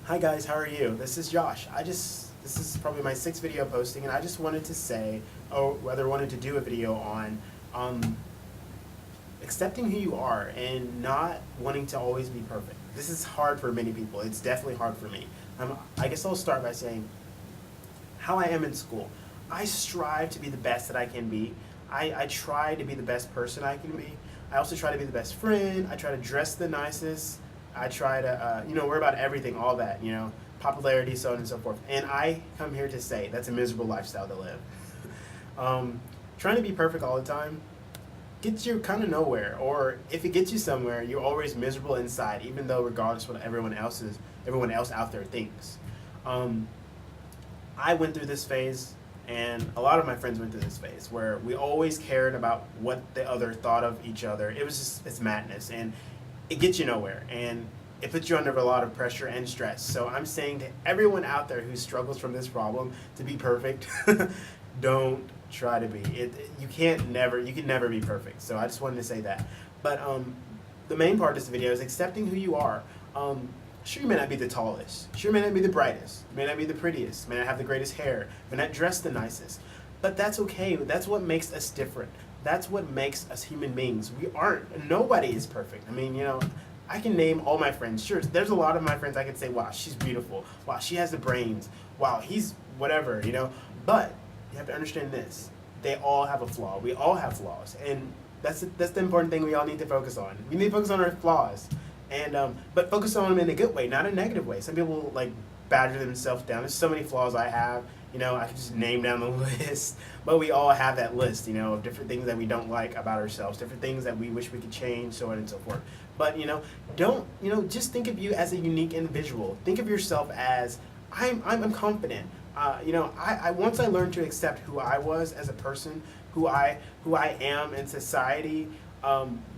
Hi guys, how are you? This is Josh. This is probably my sixth video posting, and I just wanted to say, or whether wanted to do a video on um, accepting who you are and not wanting to always be perfect. This is hard for many people. It's definitely hard for me. I guess I'll start by saying how I am in school. I strive to be the best that I can be. I try to be the best person I can be. I also try to be the best friend. I try to dress the nicest. I try to, worry about everything, all that, popularity, so on and so forth. And I come here to say that's a miserable lifestyle to live. Trying to be perfect all the time gets you kind of nowhere, or if it gets you somewhere, you're always miserable inside, even though regardless what everyone else out there thinks. I went through this phase, and a lot of my friends went through this phase where we always cared about what the other thought of each other. It's madness, and it gets you nowhere, and it puts you under a lot of pressure and stress. So I'm saying to everyone out there who struggles from this problem to be perfect, don't try to be. You can never be perfect. So I just wanted to say that. But the main part of this video is accepting who you are. Sure, you may not be the tallest. Sure, you may not be the brightest. You may not be the prettiest. You may not have the greatest hair. You may not dress the nicest. But that's okay. That's what makes us different. That's what makes us human beings. Nobody is perfect. I mean, I can name all my friends. Sure, there's a lot of my friends I can say, wow, she's beautiful. Wow, she has the brains. Wow, he's whatever, But you have to understand this. They all have a flaw. We all have flaws. And that's the important thing we all need to focus on. We need to focus on our flaws. But focus on them in a good way, not a negative way. Some people badger themselves down. There's so many flaws I have. I could just name down the list. But we all have that list, of different things that we don't like about ourselves, different things that we wish we could change, so on and so forth. But just think of you as a unique individual. Think of yourself as I'm confident. Once I learned to accept who I was as a person, who I am in society.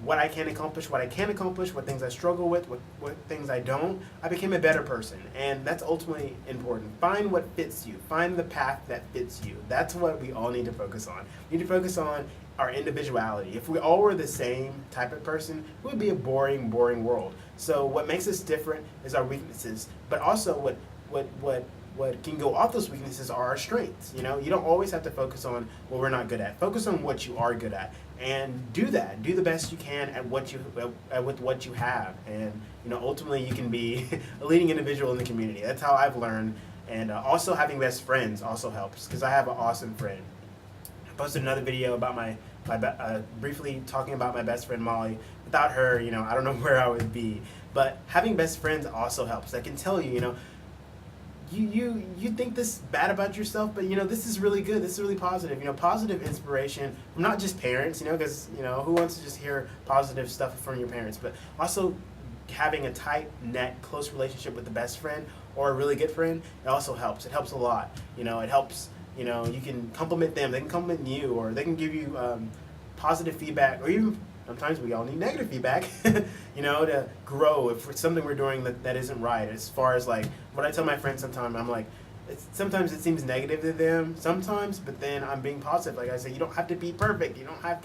What I can accomplish, what I can't accomplish, what things I struggle with, what things I don't, I became a better person. And that's ultimately important. Find what fits you. Find the path that fits you. That's what we all need to focus on. We need to focus on our individuality. If we all were the same type of person, it would be a boring world. So what makes us different is our weaknesses. But also what can go off those weaknesses are our strengths. You don't always have to focus on what we're not good at. Focus on what you are good at, and do that. Do the best you can with what you have, and ultimately you can be a leading individual in the community. That's how I've learned, and also having best friends also helps, because I have an awesome friend. I posted another video about briefly talking about my best friend Molly. Without her, I don't know where I would be. But having best friends also helps. I can tell you, you think this bad about yourself, but this is really good. This is really positive. Positive inspiration from not just parents, because who wants to just hear positive stuff from your parents, but also having a tight net, close relationship with the best friend or a really good friend. It also helps. It helps a lot. It helps. You can compliment them. They can compliment you, or they can give you positive feedback, or even sometimes we all need negative feedback, to grow if it's something we're doing that isn't right. As far as what I tell my friends sometimes, I'm like, sometimes it seems negative to them, sometimes, but then I'm being positive. Like I say, you don't have to be perfect. You don't have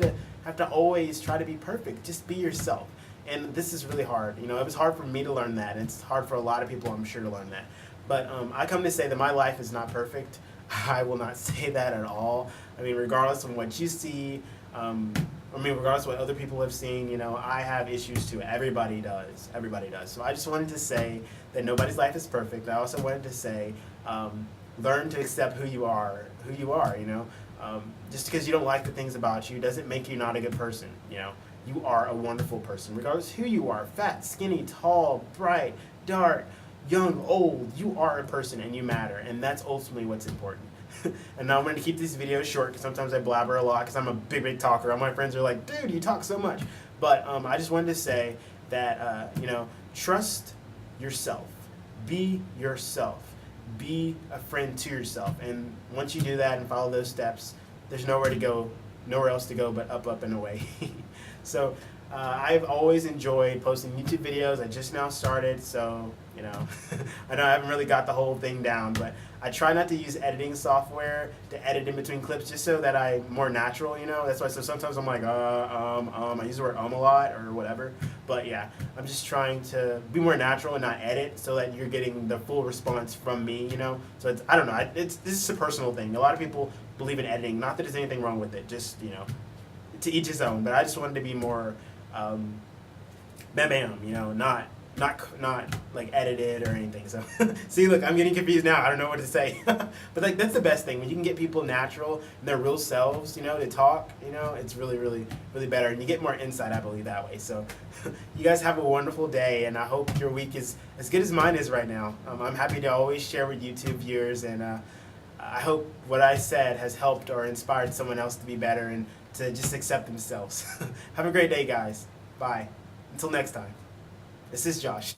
to always try to be perfect. Just be yourself. And this is really hard. It was hard for me to learn that. And it's hard for a lot of people, I'm sure, to learn that. But I come to say that my life is not perfect. I will not say that at all. I mean, regardless of what you see, regardless of what other people have seen, I have issues too. Everybody does. Everybody does. So I just wanted to say that nobody's life is perfect. I also wanted to say, learn to accept who you are. Just because you don't like the things about you doesn't make you not a good person. You are a wonderful person, regardless of who you are. Fat, skinny, tall, bright, dark, young, old. You are a person and you matter, and that's ultimately what's important. And now I'm going to keep these videos short, because sometimes I blabber a lot because I'm a big talker. All my friends are like, dude, you talk so much. But I just wanted to say that, trust yourself. Be yourself. Be a friend to yourself. And once you do that and follow those steps, there's nowhere else to go but up and away. So I've always enjoyed posting YouTube videos. I just now started, so I know I haven't really got the whole thing down, but I try not to use editing software to edit in between clips, just so that I'm more natural. That's why. So sometimes I'm like, I use the word a lot or whatever. But yeah, I'm just trying to be more natural and not edit, so that you're getting the full response from me. So I don't know. This is a personal thing. A lot of people believe in editing. Not that there's anything wrong with it. Just to each his own. But I just wanted to be more, bam bam. Not like edited or anything. So see, look, I'm getting confused now. I don't know what to say. But like that's the best thing when you can get people natural and their real selves, to talk. It's really, really, really better, and you get more insight, I believe, that way. So you guys have a wonderful day, and I hope your week is as good as mine is right now. I'm happy to always share with YouTube viewers, and I hope what I said has helped or inspired someone else to be better and to just accept themselves. Have a great day, guys. Bye. Until next time. This is Josh.